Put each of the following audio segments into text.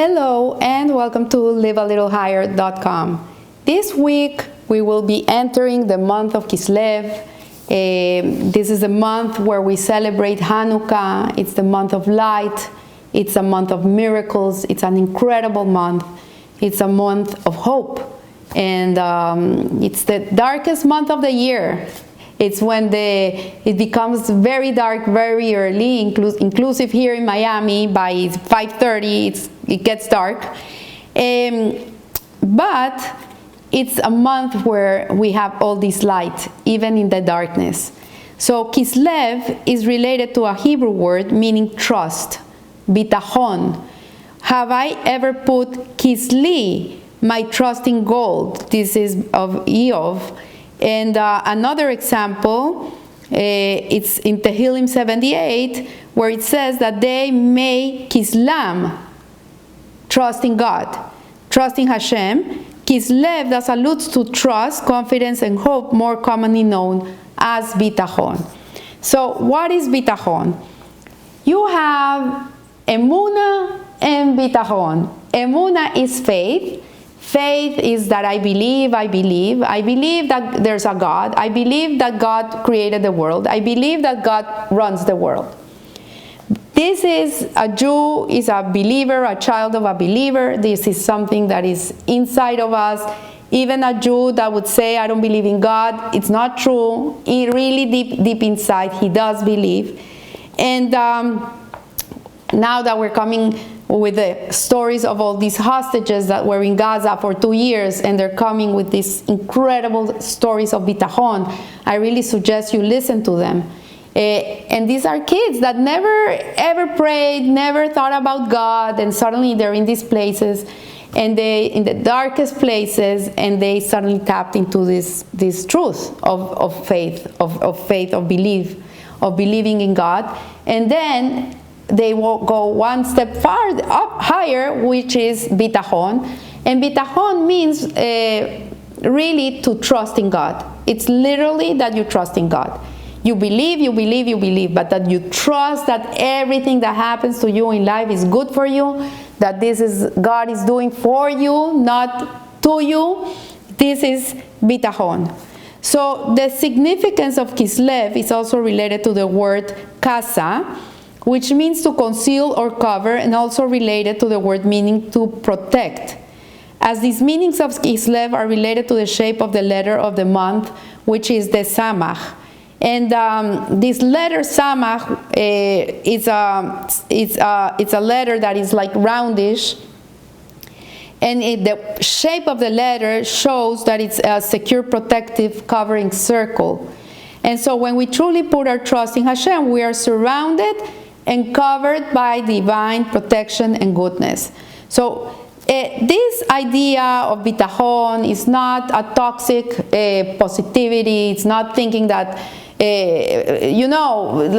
Hello and welcome to livealittlehigher.com. This week we will be entering the month of Kislev. This is the month where we celebrate Hanukkah. It's the month of light. It's a month of miracles. It's an incredible month. It's a month of hope. And it's the darkest month of the year. It's when it becomes very dark very early, inclusive here in Miami. By 5:30 it gets dark. But it's a month where we have all this light, even in the darkness. So Kislev is related to a Hebrew word meaning trust, bitachon. Have I ever put Kisli, my trust in gold? This is of Eov. And another example, it's in Tehillim 78, where it says that they may Kislam, trust in God, trust in Hashem. Kislev thus alludes to trust, confidence, and hope, more commonly known as bitachon. So what is bitachon? You have emuna and bitachon. Emuna is faith. Faith is that I believe that there's a God. I believe that God created the world. I believe that God runs the world. This is a Jew, is a believer, a child of a believer. This is something that is inside of us. Even a Jew that would say, I don't believe in God, it's not true. He really deep inside, he does believe. And now that we're coming with the stories of all these hostages that were in Gaza for 2 years, and they're coming with these incredible stories of bitachon, I really suggest you listen to them. And these are kids that never ever prayed, never thought about God, and suddenly they're in these places, and they in the darkest places, and they suddenly tapped into this truth of faith, of believing in God, and then they will go one step higher, which is bitachon. And bitachon means really to trust in God. It's literally that you trust in God. You believe, but that you trust that everything that happens to you in life is good for you, that this is God is doing for you, not to you. This is bitachon. So the significance of Kislev is also related to the word kasa, which means to conceal or cover, and also related to the word meaning to protect. As these meanings of Kislev are related to the shape of the letter of the month, which is the samach. And this letter samach it's a letter that is like roundish, and the shape of the letter shows that it's a secure, protective, covering circle. And so when we truly put our trust in Hashem, we are surrounded and covered by divine protection and goodness. So this idea of bitachon is not a toxic positivity. It's not thinking that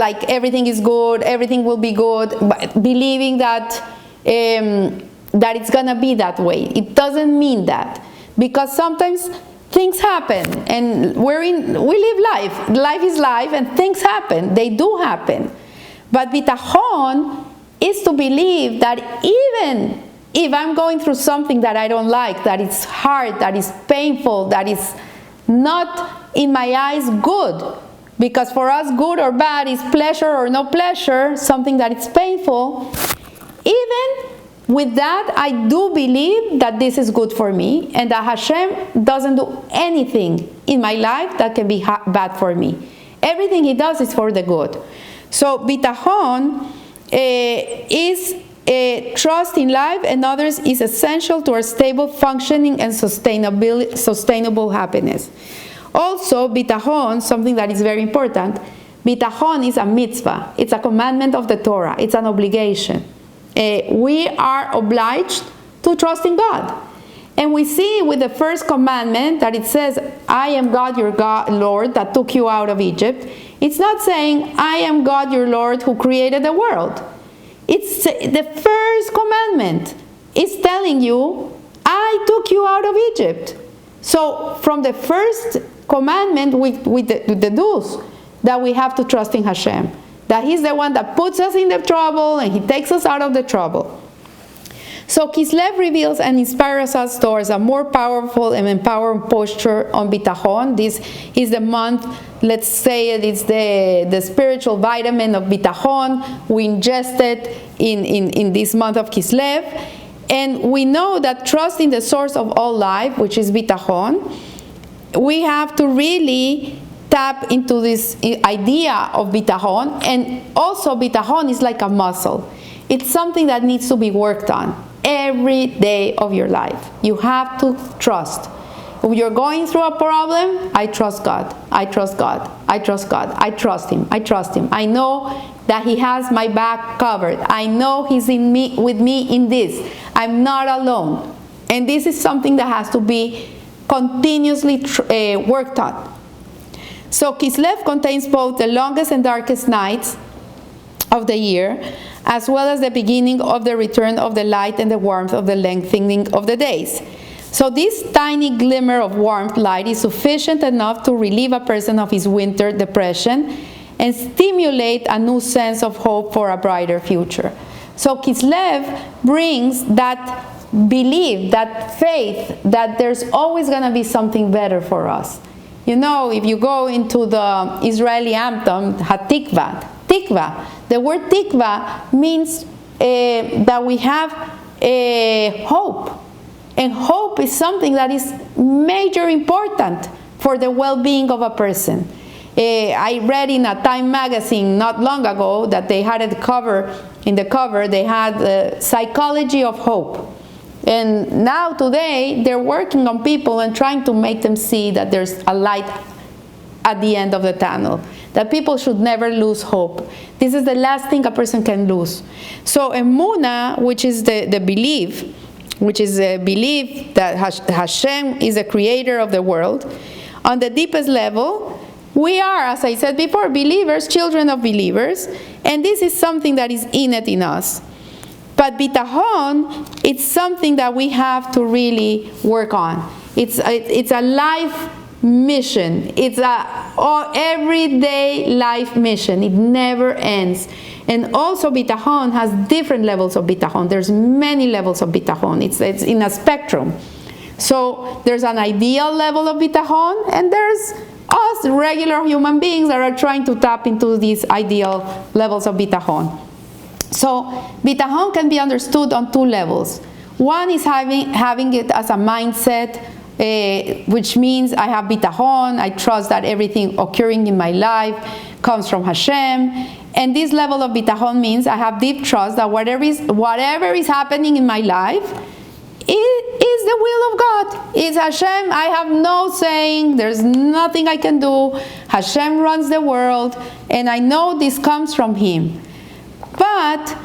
like everything is good, everything will be good, but believing that that it's gonna be that way. It doesn't mean that, because sometimes things happen, and we live life. Life is life, and things happen. They do happen. But bitachon is to believe that even if I'm going through something that I don't like, that is hard, that is painful, that is not in my eyes good, because for us good or bad is pleasure or no pleasure, something that is painful, even with that I do believe that this is good for me, and that Hashem doesn't do anything in my life that can be bad for me. Everything He does is for the good. So bitachon is trust in life and others is essential to our stable functioning and sustainable happiness. Also, bitachon, something that is very important, bitachon is a mitzvah. It's a commandment of the Torah. It's an obligation. We are obliged to trust in God. And we see with the first commandment that it says, I am God, your God, Lord, that took you out of Egypt. It's not saying, I am God, your Lord, who created the world. It's the first commandment. It's telling you, I took you out of Egypt. So from the first commandment, we deduce that we have to trust in Hashem. That He's the one that puts us in the trouble and He takes us out of the trouble. So Kislev reveals and inspires us towards a more powerful and empowering posture on bitachon. This is the month, let's say it's the spiritual vitamin of bitachon. We ingest it in this month of Kislev. And we know that trust in the source of all life, which is bitachon, we have to really tap into this idea of bitachon. And also bitachon is like a muscle. It's something that needs to be worked on every day of your life. You have to trust. If you're going through a problem, I trust God. I trust God. I trust God. I trust Him. I trust Him. I know that He has my back covered. I know He's with me in this. I'm not alone. And this is something that has to be continuously worked on. So Kislev contains both the longest and darkest nights of the year, as well as the beginning of the return of the light and the warmth of the lengthening of the days. So this tiny glimmer of warmth light is sufficient enough to relieve a person of his winter depression and stimulate a new sense of hope for a brighter future. So Kislev brings that belief, that faith, that there's always going to be something better for us. You know, if you go into the Israeli anthem, Hatikva, Tikva, the word Tikva means that we have hope. And hope is something that is major important for the well-being of a person. I read in a Time magazine not long ago that they had in the cover, they had psychology of hope. And now today, they're working on people and trying to make them see that there's a light at the end of the tunnel, that people should never lose hope. This is the last thing a person can lose. So Emunah, which is the belief, which is a belief that Hashem is the creator of the world, on the deepest level, we are, as I said before, believers, children of believers, and this is something that is innate in us. But bitachon, it's something that we have to really work on. It's a life mission. It's a everyday life mission. It never ends. And also bitachon has different levels of bitachon. There's many levels of bitachon. It's in a spectrum. So there's an ideal level of bitachon, and there's us regular human beings that are trying to tap into these ideal levels of bitachon. So bitachon can be understood on two levels. One is having it as a mindset, which means I have bitachon, I trust that everything occurring in my life comes from Hashem. And this level of bitachon means I have deep trust that whatever is happening in my life is the will of God. It's Hashem. I have no saying. There's nothing I can do. Hashem runs the world, and I know this comes from Him. But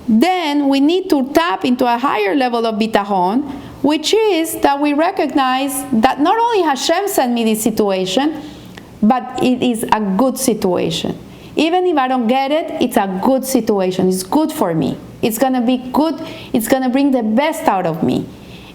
then we need to tap into a higher level of bitachon, which is that we recognize that not only Hashem sent me this situation, but it is a good situation. Even if I don't get it, it's a good situation. It's good for me. It's going to be good. It's going to bring the best out of me.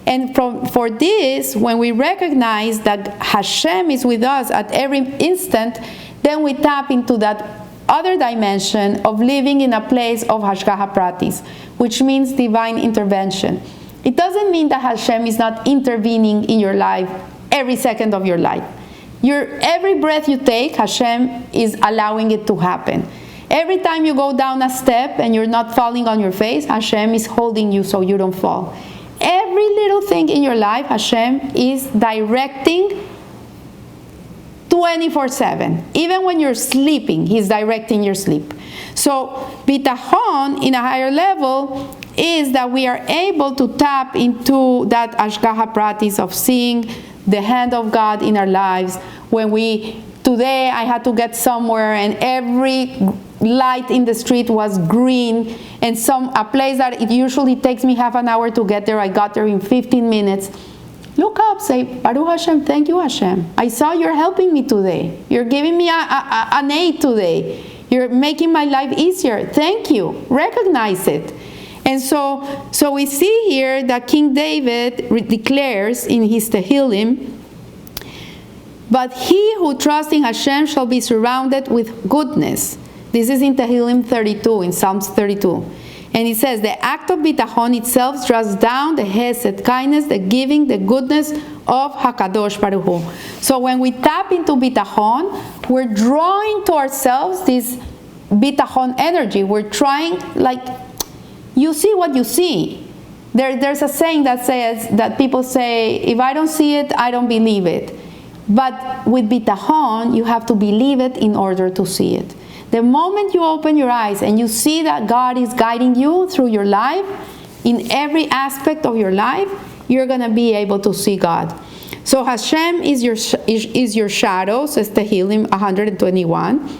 And for this, when we recognize that Hashem is with us at every instant, then we tap into that other dimension of living in a place of Hashgacha Pratis, which means divine intervention. It doesn't mean that Hashem is not intervening in your life every second of your life. Every breath you take, Hashem is allowing it to happen. Every time you go down a step and you're not falling on your face, Hashem is holding you so you don't fall. Every little thing in your life, Hashem is directing 24/7. Even when you're sleeping, He's directing your sleep. So, bitachon in a higher level is that we are able to tap into that Hashgacha Pratis of seeing the hand of God in our lives. Today I had to get somewhere and every light in the street was green, and a place that it usually takes me half an hour to get there, I got there in 15 minutes. Look up, say, Baruch Hashem, thank you Hashem. I saw you're helping me today. You're giving me an aid today. You're making my life easier. Thank you. Recognize it. And so we see here that King David declares in his Tehillim, but he who trusts in Hashem shall be surrounded with goodness. This is in Tehillim 32, in Psalms 32. And it says, the act of bitachon itself draws down the hesed, kindness, the giving, the goodness of HaKadosh Baruch Hu. So when we tap into bitachon, we're drawing to ourselves this bitachon energy. We're trying, like, you see what you see. There's a saying that says, that people say, if I don't see it, I don't believe it. But with bitachon, you have to believe it in order to see it. The moment you open your eyes and you see that God is guiding you through your life, in every aspect of your life, you're going to be able to see God. So Hashem is your shadow, says Tehillim 121.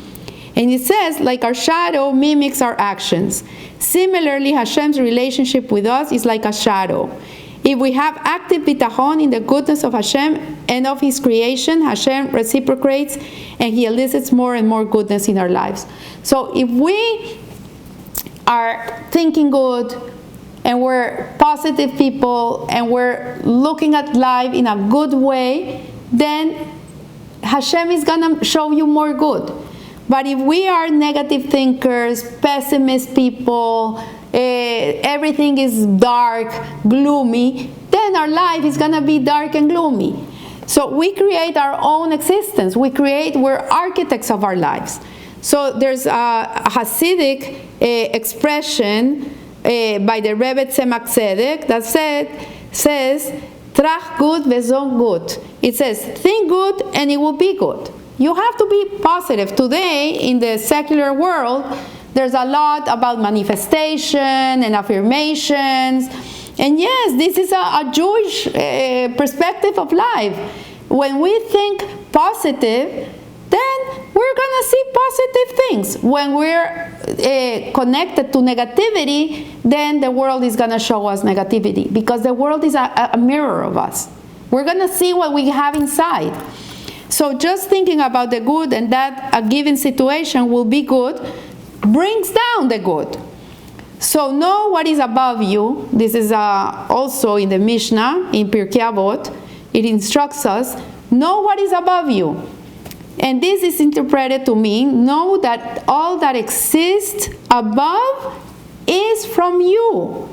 And it says, like our shadow mimics our actions. Similarly, Hashem's relationship with us is like a shadow. If we have active bitachon in the goodness of Hashem and of His creation, Hashem reciprocates and He elicits more and more goodness in our lives. So if we are thinking good and we're positive people and we're looking at life in a good way, then Hashem is going to show you more good. But if we are negative thinkers, pessimist people, everything is dark, gloomy, then our life is going to be dark and gloomy. So we create our own existence. We're architects of our lives. So there's a Hasidic expression by the Rebbe Tzemach Tzedek that says, Trach gut vezon gut. It says, think good and it will be good. You have to be positive. Today, in the secular world, there's a lot about manifestation and affirmations. And yes, this is a Jewish perspective of life. When we think positive, then we're going to see positive things. When we're connected to negativity, then the world is going to show us negativity, because the world is a mirror of us. We're going to see what we have inside. So just thinking about the good and that a given situation will be good brings down the good. So know what is above you. This is also in the Mishnah, in Pirkei Avot. It instructs us, know what is above you. And this is interpreted to mean, know that all that exists above is from you.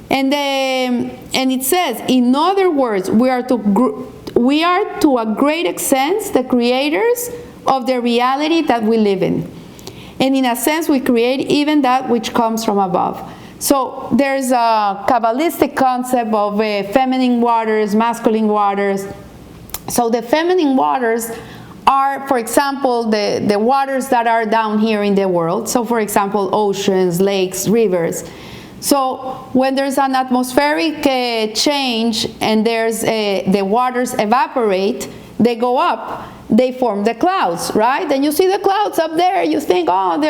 And it says, in other words, we are to a great extent the creators of the reality that we live in. And in a sense, we create even that which comes from above. So there's a Kabbalistic concept of feminine waters, masculine waters. So the feminine waters are, for example, the waters that are down here in the world. So for example, oceans, lakes, rivers. So when there's an atmospheric change and the waters evaporate, they go up, they form the clouds, right? And you see the clouds up there, you think, oh,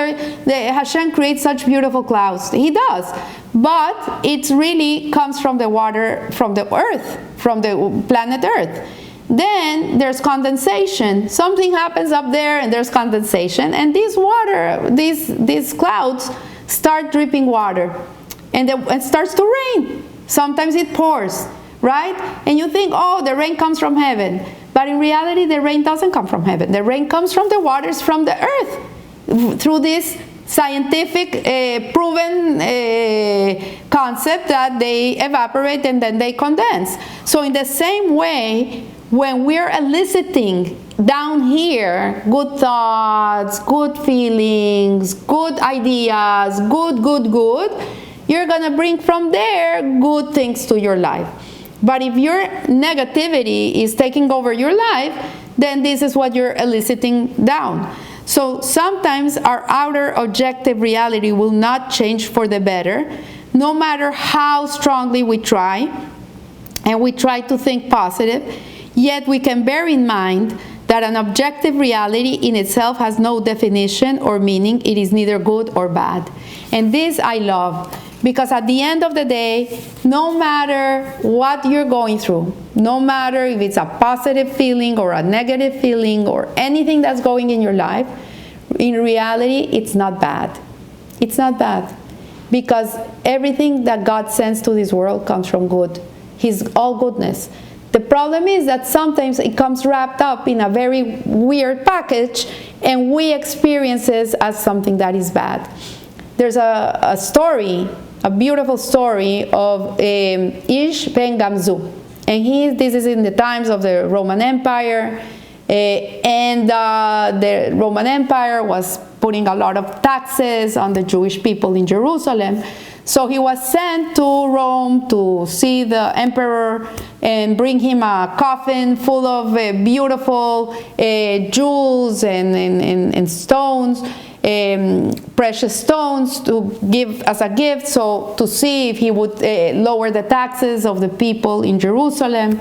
Hashem creates such beautiful clouds. He does. But it really comes from the water, from the earth, from the planet Earth. Then there's condensation. Something happens up there and there's condensation. And these clouds start dripping water. And it starts to rain. Sometimes it pours, right? And you think, oh, the rain comes from heaven. But in reality, the rain doesn't come from heaven. The rain comes from the waters from the earth, through this scientific proven concept that they evaporate and then they condense. So in the same way, when we're eliciting down here good thoughts, good feelings, good ideas, good, you're going to bring from there good things to your life. But if your negativity is taking over your life, then this is what you're eliciting down. So sometimes our outer objective reality will not change for the better, no matter how strongly we try, and we try to think positive, yet we can bear in mind that an objective reality in itself has no definition or meaning. It is neither good or bad. And this I love. Because at the end of the day, no matter what you're going through, no matter if it's a positive feeling or a negative feeling or anything that's going in your life, in reality, it's not bad. It's not bad. Because everything that God sends to this world comes from good. He's all goodness. The problem is that sometimes it comes wrapped up in a very weird package and we experience it as something that is bad. There's a story a beautiful story of Ish ben Gamzu. And this is in the times of the Roman Empire. And the Roman Empire was putting a lot of taxes on the Jewish people in Jerusalem. So he was sent to Rome to see the emperor and bring him a coffin full of beautiful jewels and stones, precious stones to give as a gift, so to see if he would lower the taxes of the people in Jerusalem.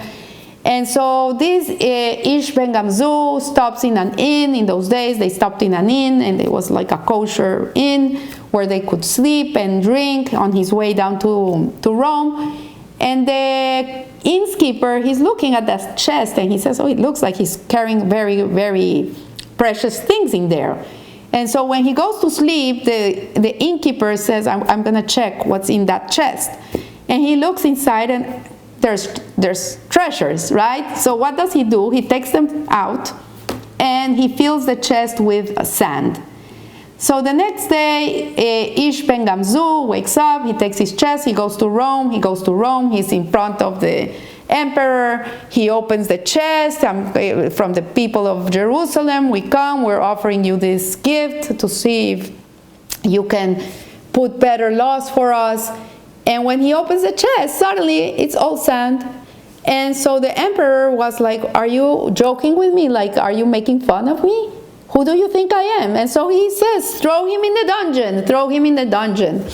And so this Ish ben Gamzu stops in an inn. In those days, they stopped in an inn, and it was like a kosher inn where they could sleep and drink on his way down to Rome. And the innkeeper, he's looking at that chest, and he says, oh, it looks like he's carrying very, very precious things in there. And so when he goes to sleep, the innkeeper says, I'm going to check what's in that chest. And he looks inside, and there's treasures, right? So what does he do? He takes them out, and he fills the chest with sand. So the next day, Ish ben Gamzu wakes up, he takes his chest, he goes to Rome, he's in front of the emperor, he opens the chest, from the people of Jerusalem, we're offering you this gift to see if you can put better laws for us. And when he opens the chest, suddenly it's all sand. And so the emperor was like, are you joking with me? Like, are you making fun of me? Who do you think I am? And so he says, throw him in the dungeon.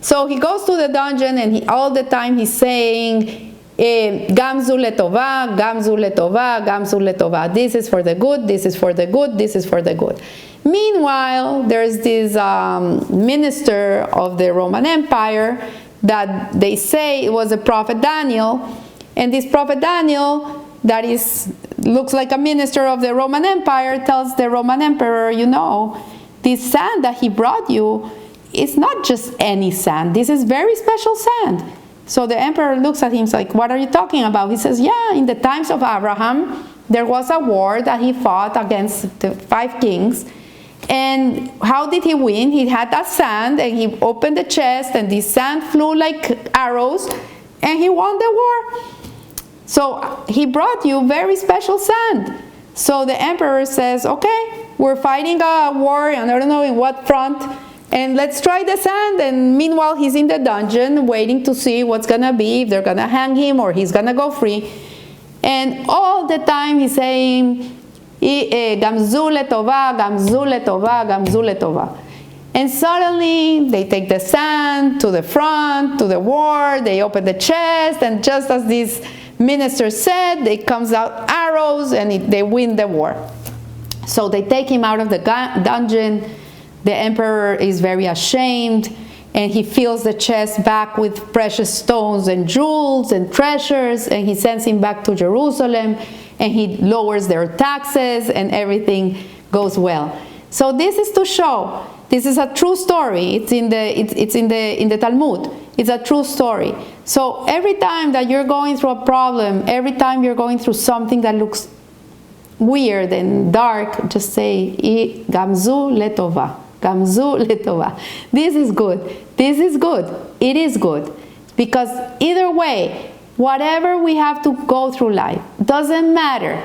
So he goes to the dungeon, and all the time he's saying, Gamzu letova, Gamzu letova, Gamzu letova. This is for the good, this is for the good, this is for the good. Meanwhile, there's this minister of the Roman Empire that they say it was the prophet Daniel. And this prophet Daniel, that looks like a minister of the Roman Empire, tells the Roman emperor, this sand that he brought you is not just any sand. This is very special sand. So the emperor looks at him like, what are you talking about? He says, yeah, in the times of Abraham, there was a war that he fought against the 5 kings. And how did he win? He had that sand, and he opened the chest, and this sand flew like arrows, and he won the war. So he brought you very special sand. So the emperor says, okay, we're fighting a war, and I don't know in what front, and let's try the sand. And meanwhile, he's in the dungeon waiting to see what's going to be, if they're going to hang him or he's going to go free. And all the time he's saying, Gamzu letova, Gamzu letova, Gamzu letova. And suddenly they take the sand to the front, to the war, they open the chest, and just as this minister said, they comes out arrows, and they win the war. So they take him out of the dungeon. The emperor is very ashamed, and he fills the chest back with precious stones and jewels and treasures, and he sends him back to Jerusalem, and he lowers their taxes, and everything goes well. So this is to show, this is a true story. It's in the Talmud. It's a true story. So every time that you're going through a problem, every time you're going through something that looks weird and dark, just say, Gamzu letova, Gamzu letova. This is good. This is good. It is good. Because either way, whatever we have to go through life, doesn't matter.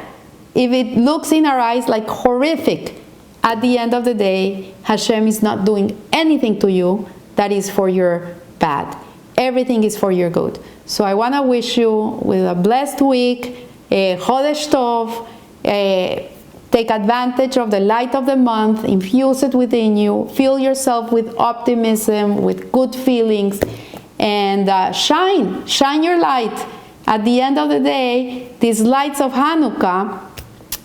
If it looks in our eyes like horrific, at the end of the day, Hashem is not doing anything to you that is for your bad. Everything is for your good. So I want to wish you with a blessed week, a Chodesh Tov, take advantage of the light of the month, infuse it within you, fill yourself with optimism, with good feelings, and shine your light. At the end of the day, these lights of Hanukkah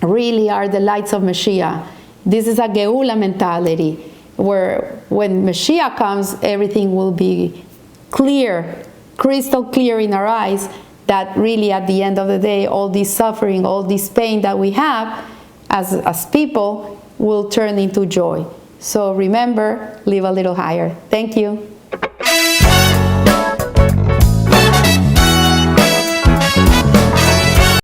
really are the lights of Mashiach. This is a Geula mentality, where when Mashiach comes, everything will be clear, crystal clear in our eyes, that really at the end of the day, all this suffering, all this pain that we have as people will turn into joy. So remember, live a little higher. Thank you.